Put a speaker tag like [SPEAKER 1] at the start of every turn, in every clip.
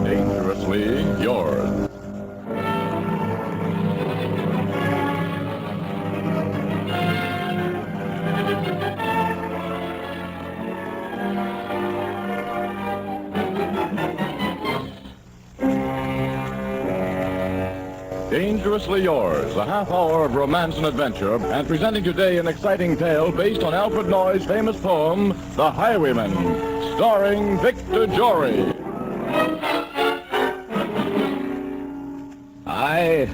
[SPEAKER 1] Dangerously yours. Dangerously Yours, a half hour of romance and adventure, and presenting today an exciting tale based on Alfred Noy's famous poem, The Highwayman, starring Victor Jory.
[SPEAKER 2] I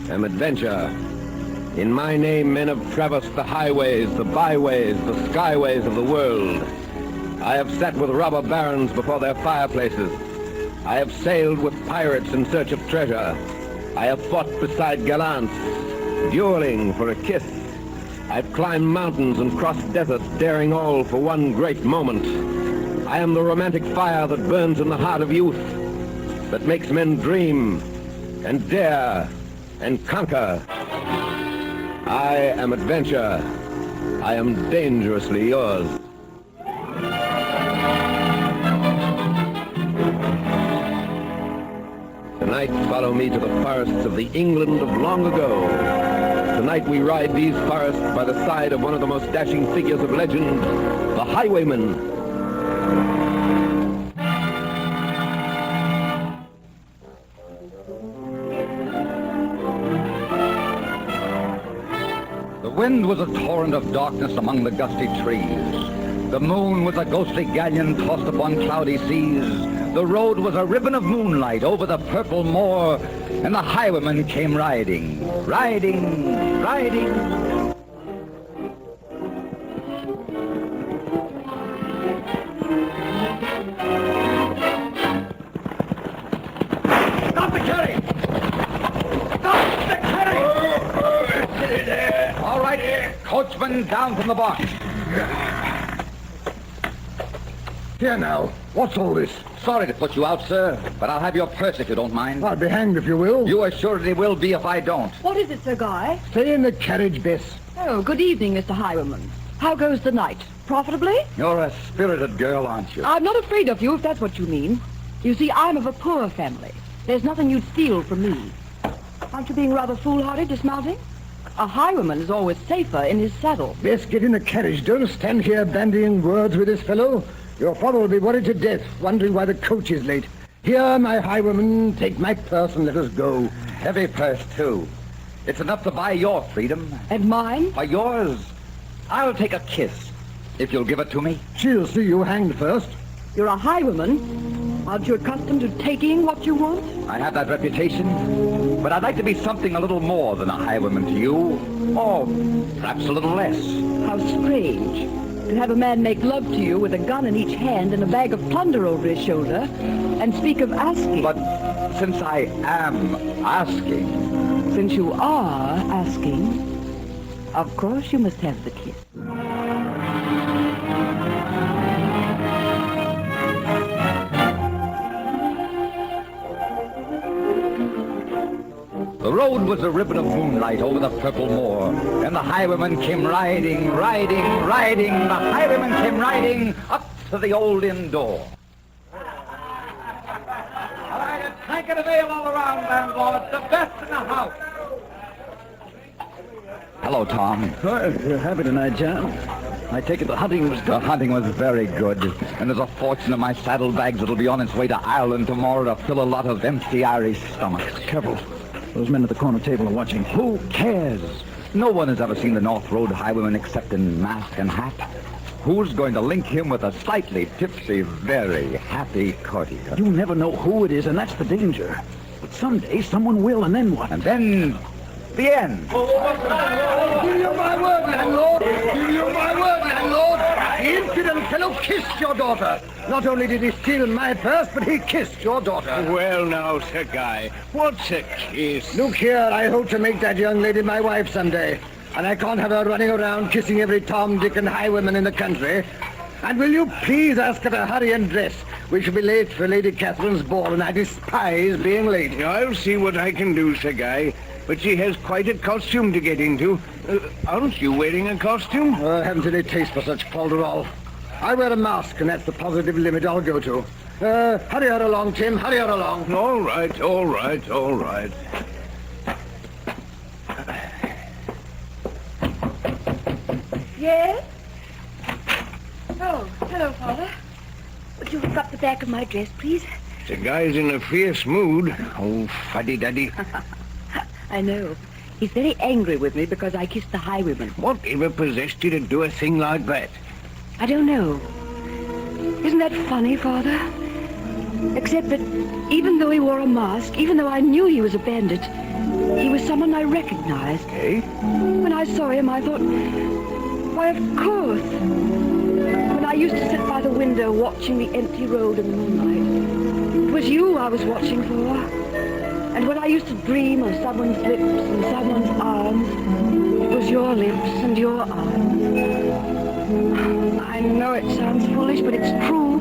[SPEAKER 2] am Adventure. In my name, men have traversed the highways, the byways, the skyways of the world. I have sat with robber barons before their fireplaces. I have sailed with pirates in search of treasure. I have fought beside gallants, dueling for a kiss. I've climbed mountains and crossed deserts, daring all for one great moment. I am the romantic fire that burns in the heart of youth, that makes men dream and dare and conquer. I am Adventure. I am dangerously yours. Tonight, follow me to the forests of the England of long ago. Tonight we ride these forests by the side of one of the most dashing figures of legend, the Highwayman.
[SPEAKER 3] The wind was a torrent of darkness among the gusty trees. The moon was a ghostly galleon tossed upon cloudy seas. The road was a ribbon of moonlight over the purple moor, and the highwayman came riding, riding, riding. Stop the carriage! Stop the carriage! All right, coachman, down from the box.
[SPEAKER 4] Here now, what's all this?
[SPEAKER 3] Sorry to put you out, sir, but I'll have your purse if you don't mind.
[SPEAKER 4] I'll be hanged if you will.
[SPEAKER 3] You assuredly will be if I don't.
[SPEAKER 5] What is it, Sir Guy?
[SPEAKER 4] Stay in the carriage, Bess.
[SPEAKER 5] Oh, good evening, Mr. Highwayman. How goes the night? Profitably?
[SPEAKER 3] You're a spirited girl, aren't you?
[SPEAKER 5] I'm not afraid of you, if that's what you mean. You see, I'm of a poor family. There's nothing you'd steal from me. Aren't you being rather foolhardy dismounting? A highwayman is always safer in his saddle.
[SPEAKER 4] Bess, get in the carriage. Don't stand here bandying words with this fellow. Your father will be worried to death, wondering why the coach is late. Here, my highwayman, take my purse and let us go.
[SPEAKER 3] Heavy purse, too. It's enough to buy your freedom.
[SPEAKER 5] And mine?
[SPEAKER 3] By yours. I'll take a kiss, if you'll give it to me.
[SPEAKER 4] She'll see you hanged first.
[SPEAKER 5] You're a highwayman. Aren't you accustomed to taking what you want?
[SPEAKER 3] I have that reputation, but I'd like to be something a little more than a highwayman to you, or perhaps a little less.
[SPEAKER 5] How strange. To have a man make love to you with a gun in each hand and a bag of plunder over his shoulder, and speak of asking.
[SPEAKER 3] But since I am asking...
[SPEAKER 5] Since you are asking, of course you must have the kiss.
[SPEAKER 3] The road was a ribbon of moonlight over the purple moor, and the highwayman came riding, riding, riding. The highwayman came riding up to the old inn door. All right, a tankard of ale all around, landlord. The best in the house. Hello, Tom.
[SPEAKER 6] Well, you're happy tonight, John. I take it the hunting was good.
[SPEAKER 3] The hunting was very good, and there's a fortune in my saddlebags that'll be on its way to Ireland tomorrow to fill a lot of empty Irish stomachs.
[SPEAKER 6] Careful. Those men at the corner table are watching.
[SPEAKER 3] Who cares? No one has ever seen the North Road highwayman except in mask and hat. Who's going to link him with a slightly tipsy, very happy courtier?
[SPEAKER 6] You never know who it is, and that's the danger. But someday someone will, and then what?
[SPEAKER 3] And then, the end.
[SPEAKER 4] Give you my word, landlord. Give you my word, landlord. The impudent fellow kissed your daughter. Not only did he steal my purse, but he kissed your daughter.
[SPEAKER 7] Well, now, Sir Guy, what's a kiss?
[SPEAKER 4] Look here, I hope to make that young lady my wife someday. And I can't have her running around kissing every Tom, Dick, and highwayman in the country. And will you please ask her to hurry and dress? We shall be late for Lady Catherine's ball, and I despise being late.
[SPEAKER 7] I'll see what I can do, Sir Guy. But she has quite a costume to get into. Aren't you wearing a costume?
[SPEAKER 4] I haven't any taste for such falderall. I wear a mask, and that's the positive limit I'll go to. Hurry her along, Tim. Hurry her along.
[SPEAKER 7] All right, all right, all right.
[SPEAKER 5] Yes? Oh, hello, Father. Would you hook up the back of my dress, please?
[SPEAKER 7] The guy's in a fierce mood. Oh, fuddy-duddy.
[SPEAKER 5] I know. He's very angry with me because I kissed the highwayman.
[SPEAKER 7] Whatever possessed you to do a thing like that?
[SPEAKER 5] I don't know. Isn't that funny, Father? Except that even though he wore a mask, even though I knew he was a bandit, he was someone I recognized.
[SPEAKER 7] Eh?
[SPEAKER 5] When I saw him, I thought, why, of course. When I used to sit by the window watching the empty road in the moonlight, it was you I was watching for. And when I used to dream of someone's lips and someone's arms, it was your lips and your arms. I know it sounds foolish, but it's true.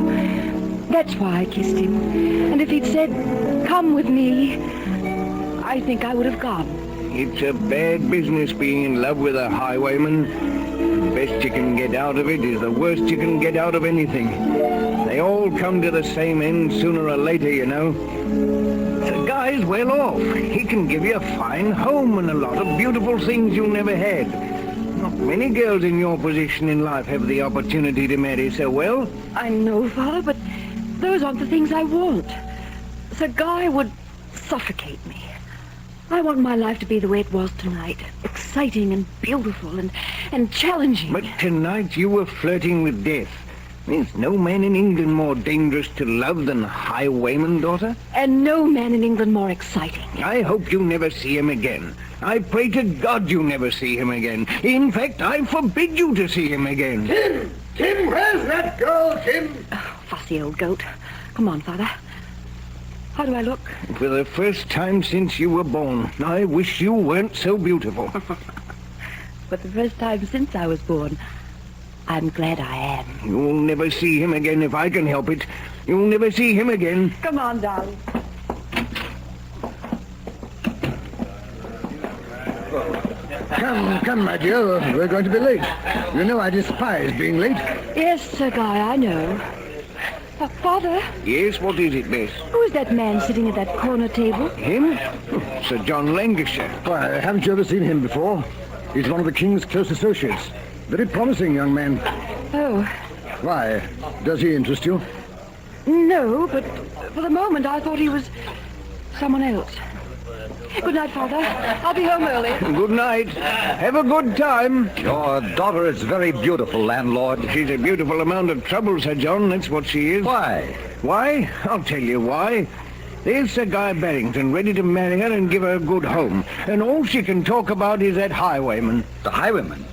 [SPEAKER 5] That's why I kissed him. And if he'd said, come with me, I think I would have gone.
[SPEAKER 7] It's a bad business being in love with a highwayman. The best you can get out of it is the worst you can get out of anything. They all come to the same end sooner or later, you know. The guy's well off. He can give you a fine home and a lot of beautiful things you never had. Not many girls in your position in life have the opportunity to marry so well.
[SPEAKER 5] I know, Father, but those aren't the things I want. The guy would suffocate me. I want my life to be the way it was tonight. Exciting and beautiful and challenging.
[SPEAKER 7] But tonight you were flirting with death. There's no man in England more dangerous to love than a highwayman, daughter.
[SPEAKER 5] And no man in England more exciting.
[SPEAKER 7] I hope you never see him again. I pray to God you never see him again. In fact, I forbid you to see him again.
[SPEAKER 4] Tim! Tim, where's that girl, Tim?
[SPEAKER 5] Oh, fussy old goat. Come on, Father. How do I look?
[SPEAKER 7] For the first time since you were born, I wish you weren't so beautiful.
[SPEAKER 5] For the first time since I was born, I'm glad I am.
[SPEAKER 7] You'll never see him again if I can help it. You'll never see him again.
[SPEAKER 5] Come on, darling.
[SPEAKER 4] Come, my dear. We're going to be late. You know I despise being late.
[SPEAKER 5] Yes, Sir Guy, I know. Father,
[SPEAKER 7] Yes, what is it, Bess?
[SPEAKER 5] who is that man sitting at that corner table?
[SPEAKER 7] Him? Sir John Lancashire.
[SPEAKER 4] Why, haven't you ever seen him before? He's one of the King's close associates. Very promising young man.
[SPEAKER 5] Oh,
[SPEAKER 4] Why, does he interest you?
[SPEAKER 5] no, but for the moment I thought he was someone else. Good night, Father. I'll be home early.
[SPEAKER 7] Good night. Have a good time.
[SPEAKER 3] Your daughter is very beautiful, landlord.
[SPEAKER 7] She's a beautiful amount of trouble, Sir John. That's what she is.
[SPEAKER 3] Why?
[SPEAKER 7] Why? I'll tell you why. There's Sir Guy Barrington ready to marry her and give her a good home. And all she can talk about is that highwayman.
[SPEAKER 3] The highwayman?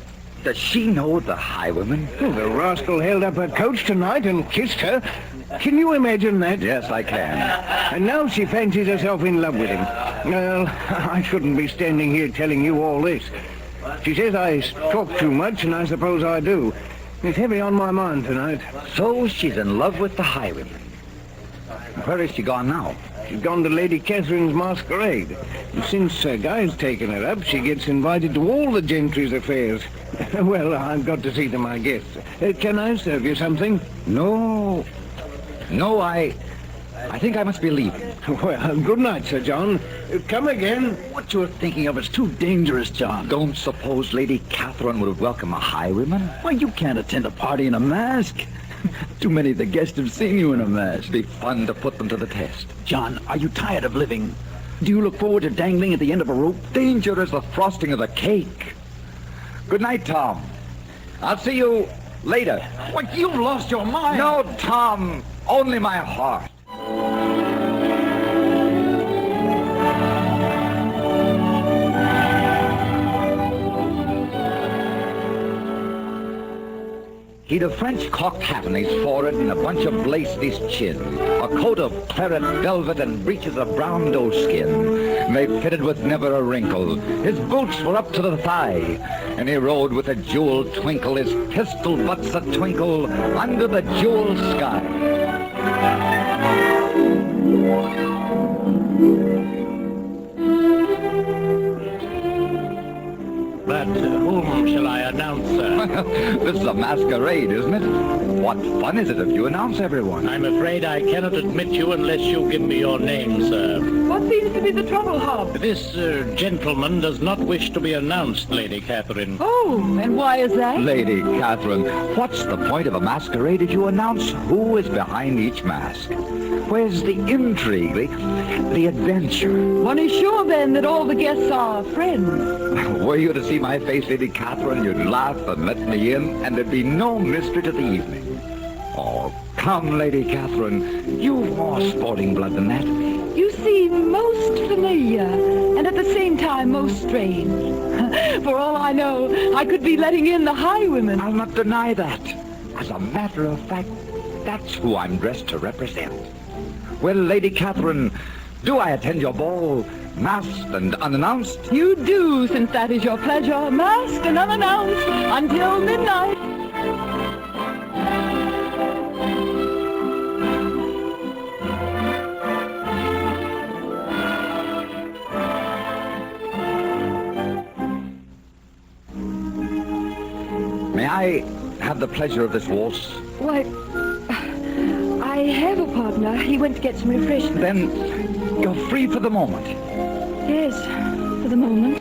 [SPEAKER 3] Does she know the highwayman?
[SPEAKER 7] Oh, the rascal held up her coach tonight and kissed her. Can you imagine that?
[SPEAKER 3] Yes, I can.
[SPEAKER 7] And now she fancies herself in love with him. Well, I shouldn't be standing here telling you all this. She says I talk too much, and I suppose I do. It's heavy on my mind tonight.
[SPEAKER 3] So she's in love with the highwayman. Where is she gone now?
[SPEAKER 7] She's gone to Lady Catherine's masquerade. And since Sir Guy's taken her up, she gets invited to all the gentry's affairs. Well, I've got to see to my guests. Can I serve you something?
[SPEAKER 3] No, I think I must be leaving.
[SPEAKER 7] Well, good night, Sir John. Come again.
[SPEAKER 6] What you're thinking of is too dangerous, John.
[SPEAKER 3] Don't suppose Lady Catherine would welcome a highwayman?
[SPEAKER 6] Why, you can't attend a party in a mask. Too many of the guests have seen you in a mask.
[SPEAKER 3] It'd be fun to put them to the test.
[SPEAKER 6] John, are you tired of living? Do you look forward to dangling at the end of a rope?
[SPEAKER 3] Danger is the frosting of the cake. Good night, Tom. I'll see you later.
[SPEAKER 6] What, you've lost your mind?
[SPEAKER 3] No, Tom. Only my heart. He'd a French cocked hat on his forehead and a bunch of lace at his chin, a coat of claret velvet and breeches of brown doe skin. They fitted with never a wrinkle. His boots were up to the thigh, and he rode with a jewel twinkle, his pistol butts a twinkle under the jewel sky.
[SPEAKER 8] But whom shall I announce, sir?
[SPEAKER 3] This is a masquerade, isn't it? What fun is it if you announce everyone?
[SPEAKER 8] I'm afraid I cannot admit you unless you give me your name, sir.
[SPEAKER 5] What seems to be the trouble, Hob?
[SPEAKER 8] This gentleman does not wish to be announced, Lady Catherine.
[SPEAKER 5] Oh, and why is that?
[SPEAKER 3] Lady Catherine, what's the point of a masquerade if you announce who is behind each mask? Where's the intrigue, the adventure?
[SPEAKER 5] One is sure, then, that all the guests are friends.
[SPEAKER 3] Were you to see my face, Lady Catherine, you'd laugh and let me in, and there'd be no mystery to the evening. Oh, come, Lady Catherine. You've more sporting blood than that.
[SPEAKER 5] You seem most familiar, and at the same time most strange. For all I know, I could be letting in the Highwayman.
[SPEAKER 3] I'll not deny that. As a matter of fact, that's who I'm dressed to represent. Well, Lady Catherine, do I attend your ball, masked and unannounced?
[SPEAKER 5] You do, since that is your pleasure, masked and unannounced, until midnight.
[SPEAKER 3] May I have the pleasure of this waltz?
[SPEAKER 5] Why, I have a partner. He went to get some refreshment.
[SPEAKER 3] Then you're free for the moment.
[SPEAKER 5] Yes, for the moment.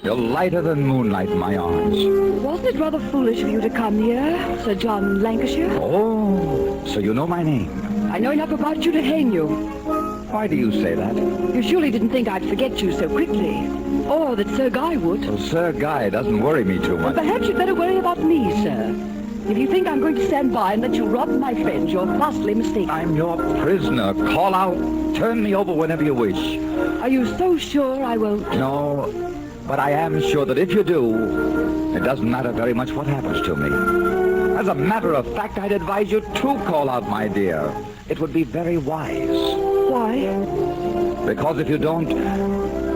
[SPEAKER 3] You're lighter than moonlight in my arms.
[SPEAKER 5] Wasn't it rather foolish of you to come here, Sir John Lancashire?
[SPEAKER 3] Oh, so you know my name.
[SPEAKER 5] I know enough about you to hang you.
[SPEAKER 3] Why do you say that?
[SPEAKER 5] You surely didn't think I'd forget you so quickly. Or that Sir Guy would.
[SPEAKER 3] Well, Sir Guy doesn't worry me too much.
[SPEAKER 5] Perhaps you'd better worry about me, sir. If you think I'm going to stand by and let you rob my friends, you're vastly mistaken.
[SPEAKER 3] I'm your prisoner. Call out. Turn me over whenever you wish.
[SPEAKER 5] Are you so sure I won't?
[SPEAKER 3] No, but I am sure that if you do, it doesn't matter very much what happens to me. As a matter of fact, I'd advise you to call out, my dear. It would be very wise.
[SPEAKER 5] Why?
[SPEAKER 3] Because if you don't,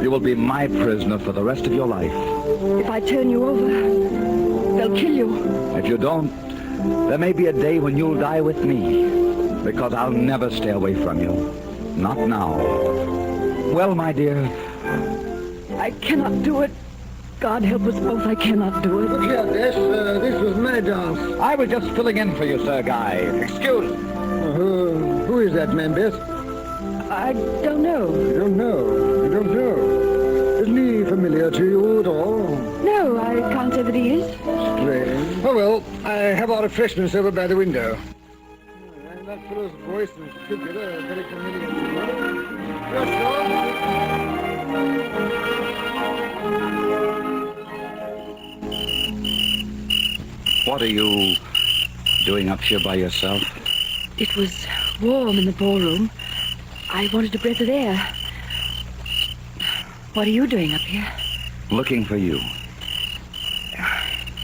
[SPEAKER 3] you will be my prisoner for the rest of your life.
[SPEAKER 5] If I turn you over, they'll kill you.
[SPEAKER 3] If you don't, there may be a day when you'll die with me. Because I'll never stay away from you. Not now. Well, my dear,
[SPEAKER 5] I cannot do it. God help us both, I cannot do it.
[SPEAKER 4] Look here, this was my dance.
[SPEAKER 3] I was just filling in for you, Sir Guy. Excuse me.
[SPEAKER 4] Who is that man, Bess?
[SPEAKER 5] I don't know.
[SPEAKER 4] You don't know. You don't know. Isn't he familiar to you at all?
[SPEAKER 5] No, I can't say that he is.
[SPEAKER 4] Strange. Oh, well, I have our refreshments over by the window. And that fellow's voice and figure are very familiar to you. Yes,
[SPEAKER 3] What are you doing up here by yourself?
[SPEAKER 5] It was warm in the ballroom. I wanted a breath of air. What are you doing up here?
[SPEAKER 3] Looking for you.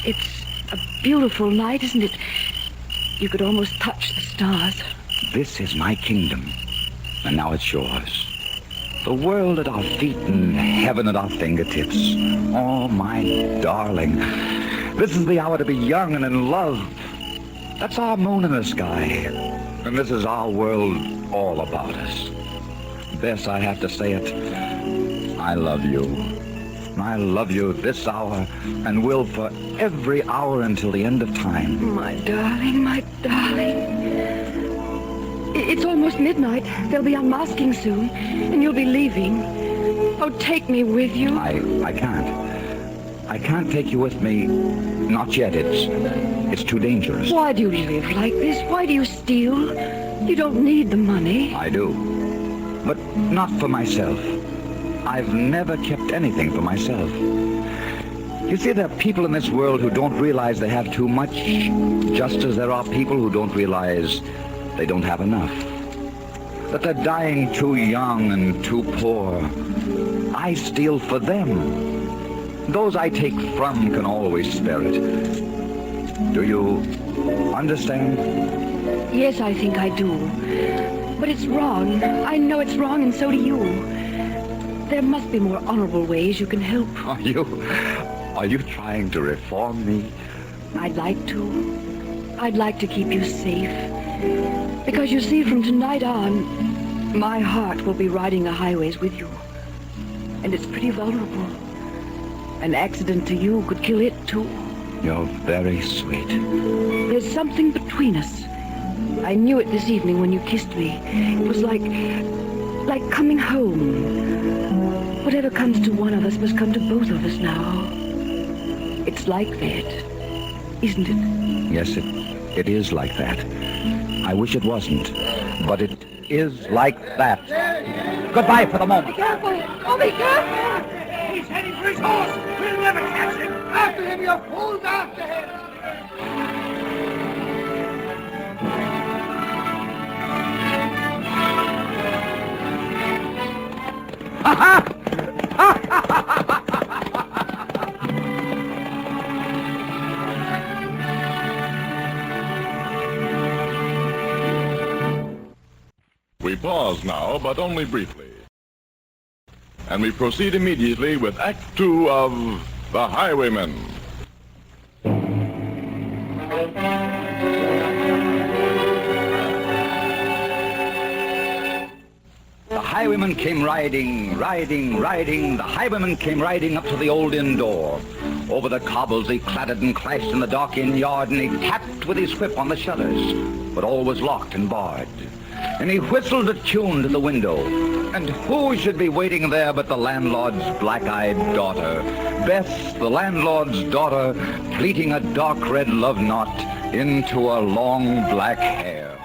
[SPEAKER 5] It's a beautiful night, isn't it? You could almost touch the stars.
[SPEAKER 3] This is my kingdom, and now it's yours. The world at our feet and heaven at our fingertips. Oh, my darling. This is the hour to be young and in love. That's our moon in the sky. And this is our world all about us. Bess, I have to say it. I love you. I love you this hour and will for every hour until the end of time.
[SPEAKER 5] My darling, my darling. It's almost midnight. They'll be unmasking soon, and you'll be leaving. Oh, take me with you.
[SPEAKER 3] I can't. I can't take you with me. Not yet. It's too dangerous.
[SPEAKER 5] Why do you live like this? Why do you steal? You don't need the money.
[SPEAKER 3] I do. But not for myself. I've never kept anything for myself. You see, there are people in this world who don't realize they have too much, just as there are people who don't realize they don't have enough. That they're dying too young and too poor. I steal for them. Those I take from can always spare it. Do you understand?
[SPEAKER 5] Yes, I think I do. But it's wrong. I know it's wrong, and so do you. There must be more honorable ways you can help.
[SPEAKER 3] Are you trying to reform me?
[SPEAKER 5] I'd like to. I'd like to keep you safe. Because you see, from tonight on, my heart will be riding the highways with you. And it's pretty vulnerable. An accident to you could kill it, too.
[SPEAKER 6] You're very sweet.
[SPEAKER 5] There's something between us. I knew it this evening when you kissed me. It was like coming home. Whatever comes to one of us must come to both of us now. It's like that, isn't it?
[SPEAKER 6] Yes, it is like that. I wish it wasn't, but it is like that. Goodbye for the moment.
[SPEAKER 5] Be careful! Oh, be careful!
[SPEAKER 4] He's heading for his horse. We'll never catch him. After him, you fools, after him.
[SPEAKER 1] We pause now, but only briefly. And we proceed immediately with Act 2 of The Highwayman.
[SPEAKER 3] The highwayman came riding. The highwayman came riding up to the old inn door. Over the cobbles he clattered and clashed in the dark inn yard, and he tapped with his whip on the shutters, but all was locked and barred. And he whistled a tune to the window. And who should be waiting there but the landlord's black-eyed daughter, Bess, the landlord's daughter, pleating a dark red love knot into a long black hair.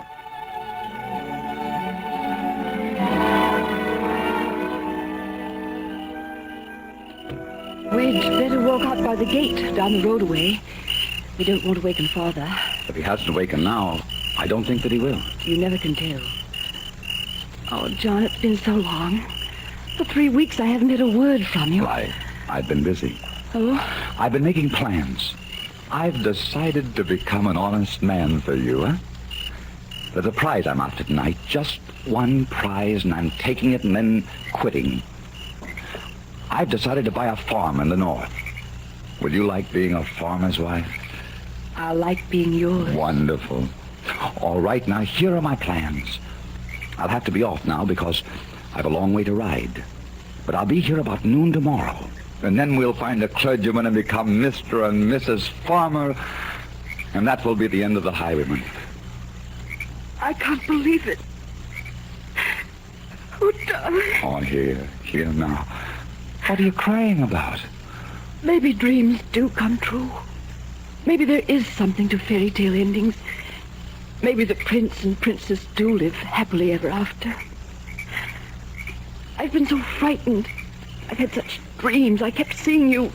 [SPEAKER 5] We'd better walk out by the gate, down the road away. We don't want to waken Father.
[SPEAKER 6] If he hasn't wakened now, I don't think that he will.
[SPEAKER 5] You never can tell. Oh, John, it's been so long. For 3 weeks I haven't had a word from you.
[SPEAKER 6] I've been busy.
[SPEAKER 5] Oh?
[SPEAKER 6] I've been making plans. I've decided to become an honest man for you, huh? There's a prize I'm after tonight. Just one prize, and I'm taking it and then quitting. I've decided to buy a farm in the north. Would you like being a farmer's wife?
[SPEAKER 5] I like being yours.
[SPEAKER 6] Wonderful. All right, now here are my plans. I'll have to be off now because I've a long way to ride. But I'll be here about noon tomorrow. And then we'll find a clergyman and become Mr. and Mrs. Farmer. And that will be the end of the highwayman.
[SPEAKER 5] I can't believe it. Oh, darling.
[SPEAKER 6] Oh, here now. What are you crying about?
[SPEAKER 5] Maybe dreams do come true. Maybe there is something to fairy tale endings. Maybe the prince and princess do live happily ever after. I've been so frightened. I've had such dreams. I kept seeing you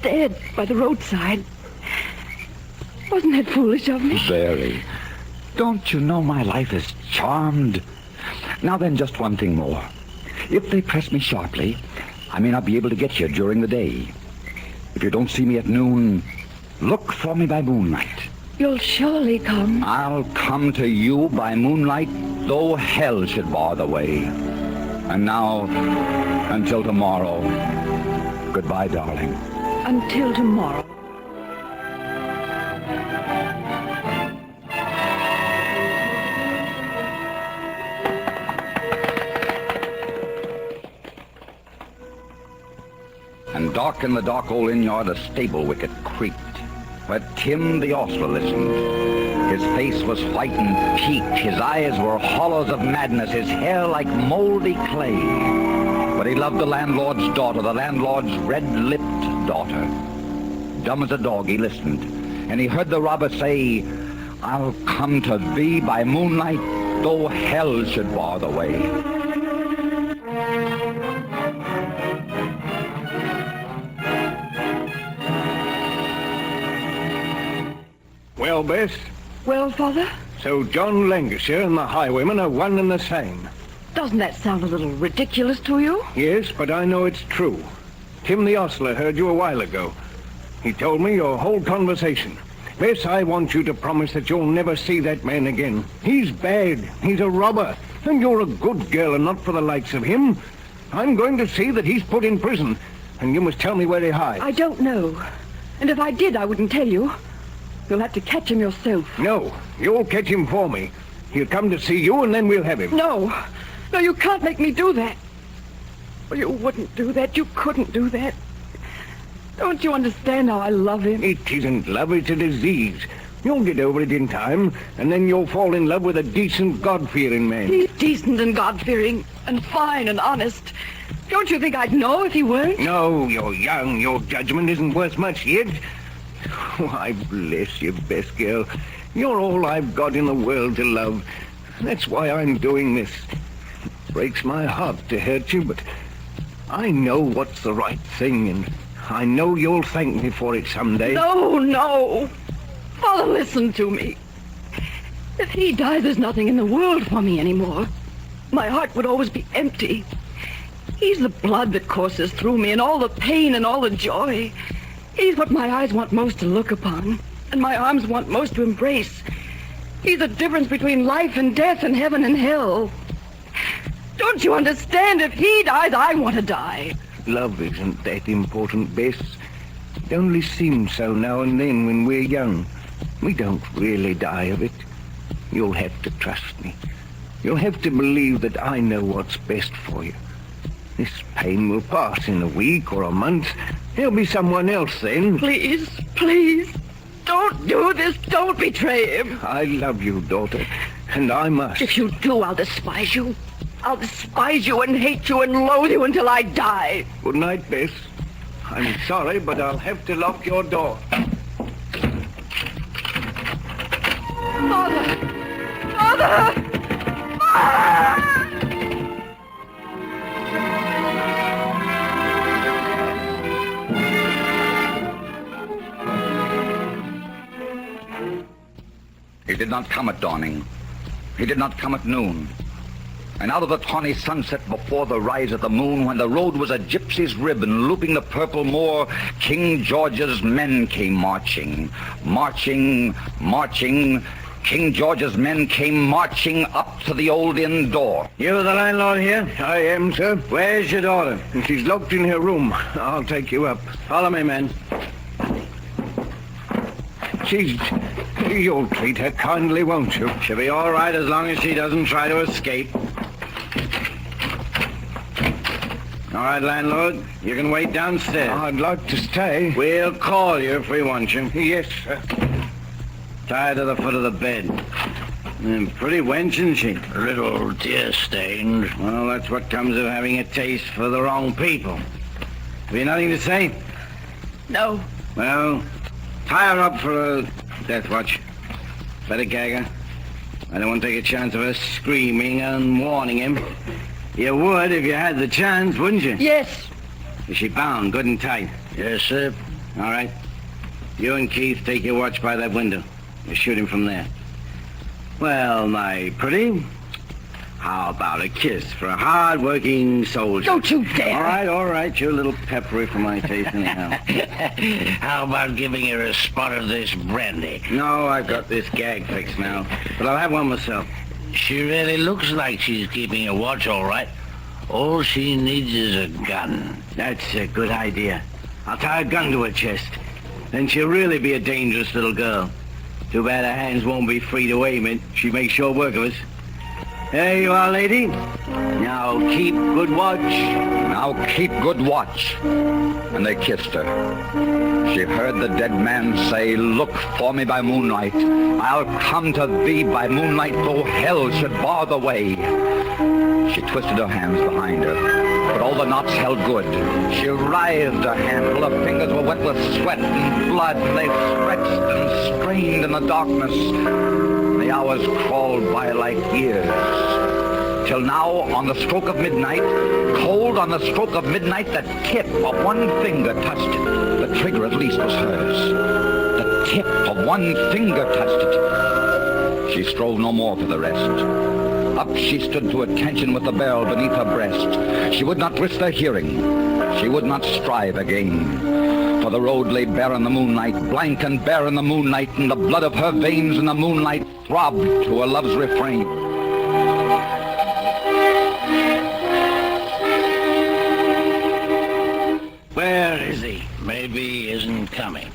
[SPEAKER 5] dead by the roadside. Wasn't that foolish of me?
[SPEAKER 6] Very. Don't you know my life is charmed? Now then, just one thing more. If they press me sharply, I may not be able to get here during the day. If you don't see me at noon, look for me by moonlight.
[SPEAKER 5] You'll surely come.
[SPEAKER 6] I'll come to you by moonlight, though hell should bar the way. And now, until tomorrow, goodbye, darling.
[SPEAKER 5] Until tomorrow.
[SPEAKER 3] And dark in the dark old inn yard, a stable wicket creaked, where Tim the ostler listened. His face was white and peaked, his eyes were hollows of madness, his hair like moldy clay. But he loved the landlord's daughter, the landlord's red-lipped daughter. Dumb as a dog, he listened, and he heard the robber say, I'll come to thee by moonlight, though hell should bar the way.
[SPEAKER 7] Well, Bess,
[SPEAKER 5] Well, Father,
[SPEAKER 7] so John Lancashire and the highwayman are one and the same.
[SPEAKER 5] doesn't that sound a little ridiculous to you?
[SPEAKER 7] Yes, but I know it's true. Tim the ostler heard you a while ago. He told me your whole conversation. Bess, I want you to promise that you'll never see that man again. He's bad. He's a robber. And you're a good girl and not for the likes of him. I'm going to see that he's put in prison. And you must tell me where he hides.
[SPEAKER 5] I don't know. And if I did, I wouldn't tell you. You'll have to catch him yourself.
[SPEAKER 7] No, you'll catch him for me. He'll come to see you and then we'll have him.
[SPEAKER 5] No. No, you can't make me do that. Oh, you wouldn't do that. You couldn't do that. Don't you understand how I love him?
[SPEAKER 7] It isn't love, it's a disease. You'll get over it in time, and then you'll fall in love with a decent, God-fearing man.
[SPEAKER 5] He's decent and God-fearing and fine and honest. Don't you think I'd know if he weren't?
[SPEAKER 7] No, you're young. Your judgment isn't worth much yet. Why, bless you, best girl. You're all I've got in the world to love. That's why I'm doing this. It breaks my heart to hurt you, but I know what's the right thing, and I know you'll thank me for it someday.
[SPEAKER 5] No. Father, listen to me. If he died, there's nothing in the world for me anymore. My heart would always be empty. He's the blood that courses through me, and all the pain and all the joy. He's what my eyes want most to look upon, and my arms want most to embrace. He's the difference between life and death and heaven and hell. Don't you understand? If he dies, I want to die.
[SPEAKER 7] Love isn't that important, Bess. It only seems so now and then when we're young. We don't really die of it. You'll have to trust me. You'll have to believe that I know what's best for you. This pain will pass in a week or a month. There'll be someone else then.
[SPEAKER 5] Please, don't do this. Don't betray him.
[SPEAKER 7] I love you, daughter, and I must.
[SPEAKER 5] If you do, I'll despise you. I'll despise you and hate you and loathe you until I die.
[SPEAKER 7] Good night, Bess. I'm sorry, but I'll have to lock your door.
[SPEAKER 5] Father!
[SPEAKER 3] He did not come at dawning. He did not come at noon. And out of the tawny sunset before the rise of the moon, when the road was a gypsy's ribbon looping the purple moor, King George's men came marching. King George's men came marching up to the old inn door.
[SPEAKER 7] You the landlord here? I am, sir. Where's your daughter? She's locked in her room. I'll take you up. Follow me, men. You'll treat her kindly, won't you? She'll be all right as long as she doesn't try to escape. All right, landlord. You can wait downstairs. I'd like to stay. We'll call you if we want you. Yes, sir. Tie her to the foot of the bed. Pretty wench, isn't she?
[SPEAKER 8] A little tear-stained.
[SPEAKER 7] Well, that's what comes of having a taste for the wrong people. Have you nothing to say?
[SPEAKER 5] No.
[SPEAKER 7] Well, tie her up for a death watch. Better gag her. I don't want to take a chance of her screaming and warning him. You would if you had the chance, wouldn't you?
[SPEAKER 5] Yes.
[SPEAKER 7] Is she bound, good and tight?
[SPEAKER 8] Yes, sir.
[SPEAKER 7] All right. You and Keith take your watch by that window. You shoot him from there. Well, my pretty, how about a kiss for a hard-working soldier?
[SPEAKER 5] Don't you dare.
[SPEAKER 7] All right. You're a little peppery for my taste anyhow.
[SPEAKER 8] How about giving her a spot of this brandy?
[SPEAKER 7] No, I've got this gag fixed now. But I'll have one myself.
[SPEAKER 8] She really looks like she's keeping a watch all right. All she needs is a gun.
[SPEAKER 7] That's a good idea. I'll tie a gun to her chest. Then she'll really be a dangerous little girl. Too bad her hands won't be free to aim it. She makes short work of us. There you are, lady. Now keep good watch.
[SPEAKER 3] And they kissed her. She heard the dead man say, "Look for me by moonlight. I'll come to thee by moonlight, though hell should bar the way." She twisted her hands behind her, but all the knots held good. She writhed her hand till her fingers were wet with sweat and blood. They stretched and strained in the darkness. The hours crawled by like years. Till now, on the stroke of midnight, cold on the stroke of midnight, the tip of one finger touched it. The trigger at least was hers. The tip of one finger touched it. She strove no more for the rest. Up she stood to attention with the barrel beneath her breast. She would not risk their hearing. She would not strive again. For the road lay bare in the moonlight, blank and bare in the moonlight, and the blood of her veins in the moonlight throbbed to her love's refrain.
[SPEAKER 8] Where is he? Maybe he isn't coming.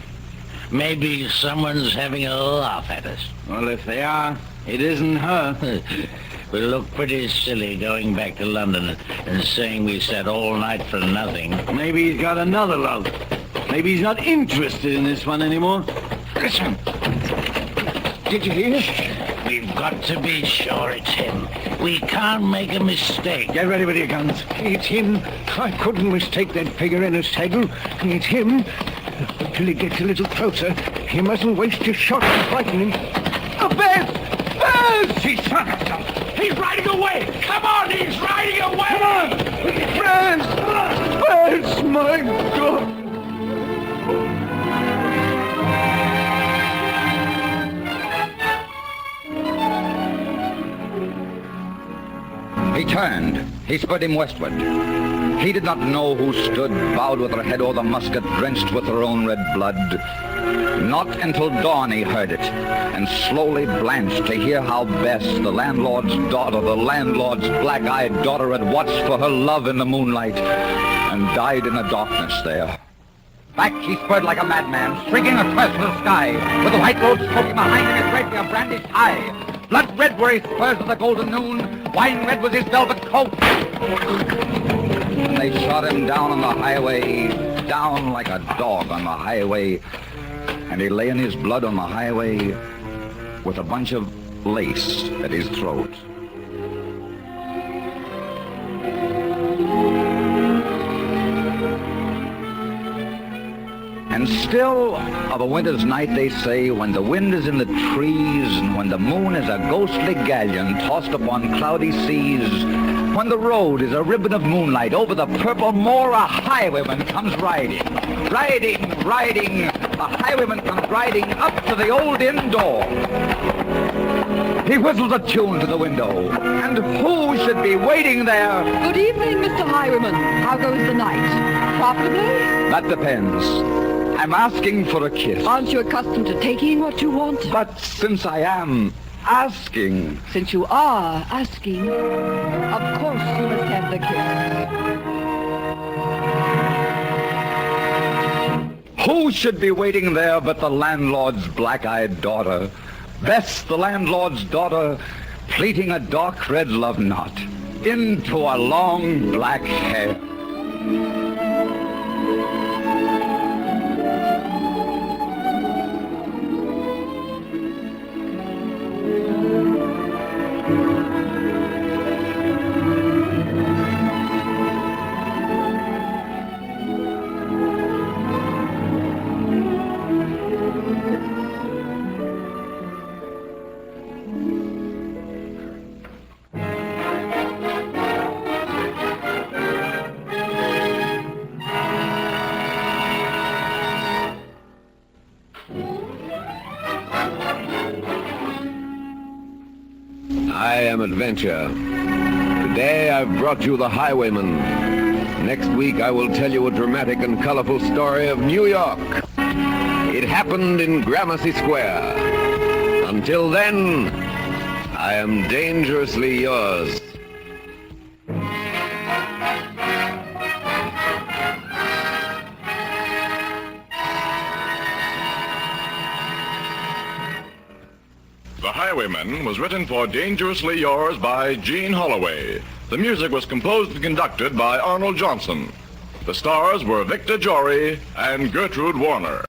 [SPEAKER 8] Maybe someone's having a laugh at us.
[SPEAKER 7] Well, if they are, it isn't her.
[SPEAKER 8] we'll look pretty silly going back to London and saying we sat all night for nothing.
[SPEAKER 7] Maybe he's got another love. Maybe he's not interested in this one anymore. Listen. Did you hear?
[SPEAKER 8] We've got to be sure it's him. We can't make a mistake.
[SPEAKER 7] Get ready with your guns. It's him. I couldn't mistake that figure in a saddle. It's him. Till he gets a little closer, you mustn't waste your shot to frighten him. Oh, Bess! Bess! He shot himself. He's riding away. Come on, he's riding away. Come on. Bess! Bess, my God.
[SPEAKER 3] He turned. He spurred him westward. He did not know who stood, bowed with her head o'er the musket, drenched with her own red blood. Not until dawn he heard it, and slowly blanched to hear how Bess, the landlord's daughter, the landlord's black-eyed daughter, had watched for her love in the moonlight, and died in the darkness there. Back he spurred like a madman, shrieking across the sky, with the white road smoking behind him, his rapier brandished high. Blood red were his spurs of the golden noon, wine red was his velvet coat. And they shot him down on the highway, down like a dog on the highway, and he lay in his blood on the highway with a bunch of lace at his throat. And still, of a winter's night, they say, when the wind is in the trees and when the moon is a ghostly galleon tossed upon cloudy seas, when the road is a ribbon of moonlight over the purple moor, a highwayman comes riding. Riding. The highwayman comes riding up to the old inn door. He whistles a tune to the window. And who should be waiting there?
[SPEAKER 5] Good evening, Mr. Highwayman. How goes the night? Profitably?
[SPEAKER 3] That depends. I'm asking for a kiss.
[SPEAKER 5] Aren't you accustomed to taking what you want?
[SPEAKER 3] But since I am asking...
[SPEAKER 5] Since you are asking, of course you must have the kiss.
[SPEAKER 3] Who should be waiting there but the landlord's black-eyed daughter? Bess, the landlord's daughter, pleating a dark red love knot into a long black hair.
[SPEAKER 2] I am Adventure. Today I've brought you the Highwayman. Next week I will tell you a dramatic and colorful story of New York. It happened in Gramercy Square. Until then, I am dangerously yours.
[SPEAKER 1] The Highwayman was written for Dangerously Yours by Gene Holloway. The music was composed and conducted by Arnold Johnson. The stars were Victor Jory and Gertrude Warner.